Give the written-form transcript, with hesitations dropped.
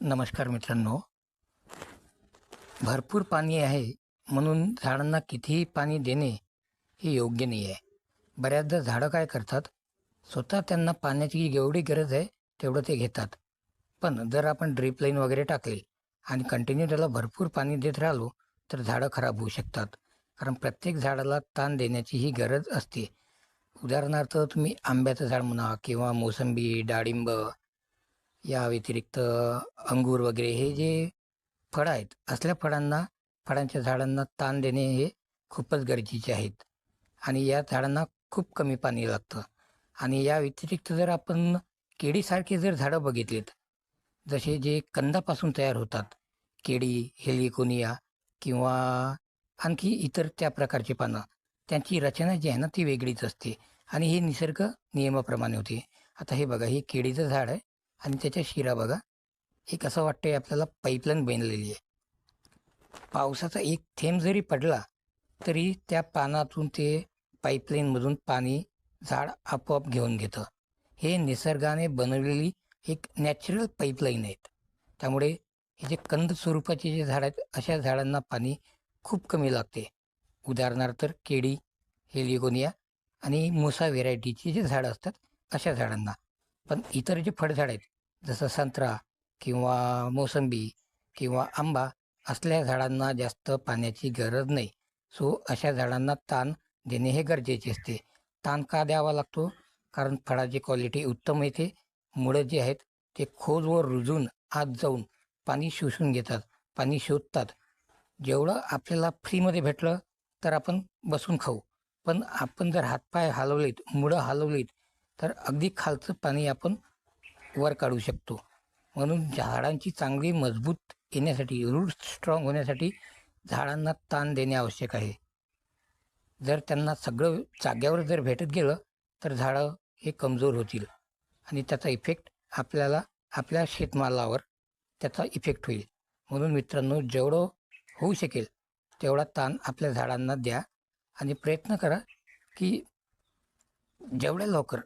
नमस्कार मित्रांनो. भरपूर पाणी आहे म्हणून झाडांना कितीही पाणी देणे हे योग्य नाही आहे. बऱ्याचदा झाडं काय करतात, स्वतः त्यांना पाण्याची जेवढी गरज आहे तेवढं ते घेतात. पण जर आपण ड्रीप लाईन वगैरे टाकली आणि कंटिन्यू त्याला भरपूर पाणी देत राहिलो तर झाडं खराब होऊ शकतात. कारण प्रत्येक झाडाला ताण देण्याची ही गरज असते. उदाहरणार्थ तुम्ही आंब्याचं झाड म्हणा किंवा मोसंबी, डाळिंब या व्यतिरिक्त अंगूर वगैरे हे जे फळं आहेत, असल्या फळांच्या झाडांना ताण देणे हे खूपच गरजेचे आहेत आणि या झाडांना खूप कमी पाणी लागतं. आणि या व्यतिरिक्त जर आपण केळीसारखे जर झाडं बघितलीत, जसे जे कंदापासून तयार होतात, केळी, हेलिकोनिया किंवा आणखी इतर त्या प्रकारची पानं, त्यांची रचना जी आहे ना ती वेगळीच असते आणि हे निसर्ग नियमाप्रमाणे होते. आता हे बघा, हे केळीचं झाड आहे आणि त्याच्या शिरा बघा, एक असं वाटतंय आपल्याला पाईपलाईन बनलेली आहे. पावसाचा एक थेंब जरी पडला तरी त्या पानातून ते पाईपलाईनमधून पाणी झाड आपोआप घेऊन घेतं. हे निसर्गाने बनवलेली एक नॅचरल पाईपलाईन आहेत. त्यामुळे हे जे कंद स्वरूपाचे जे झाड आहेत, अशा झाडांना पाणी खूप कमी लागते. उदाहरणार्थ केळी, हेलिगोनिया आणि मोसा व्हेरायटीची जे झाडं असतात, अशा झाडांना. पण इतर जे फळझाड आहेत, जसं संत्रा किंवा मोसंबी किंवा आंबा, असल्या झाडांना जास्त पाण्याची गरज नाही. सो अशा झाडांना ताण देणे हे गरजेचे असते. ताण का द्यावा लागतो? कारण फळाची क्वालिटी उत्तम येते. मुळं जे आहेत ते खोलवर रुजून आत जाऊन पाणी शोषून घेतात, पाणी शोधतात. जेवढं आपल्याला फ्रीमध्ये भेटलं तर आपण बसून खाऊ. पण आपण जर हातपाय हलवलेत, मुळं हलवलीत, तर अगदी खालचं पाणी आपण वर काढू शकतो. म्हणून झाडांची चांगली मजबूत येण्यासाठी, रूट स्ट्रॉंग होण्यासाठी झाडांना ताण देणे आवश्यक आहे. जर त्यांना सगळं जाग्यावर जर भेटत गेलं तर झाडं हे कमजोर होतील आणि त्याचा इफेक्ट आपल्याला, आपल्या शेतमालावर त्याचा इफेक्ट होईल. म्हणून मित्रांनो, जेवढं होऊ शकेल तेवढा ताण आपल्या झाडांना द्या आणि प्रयत्न करा की जेवढ्या लवकर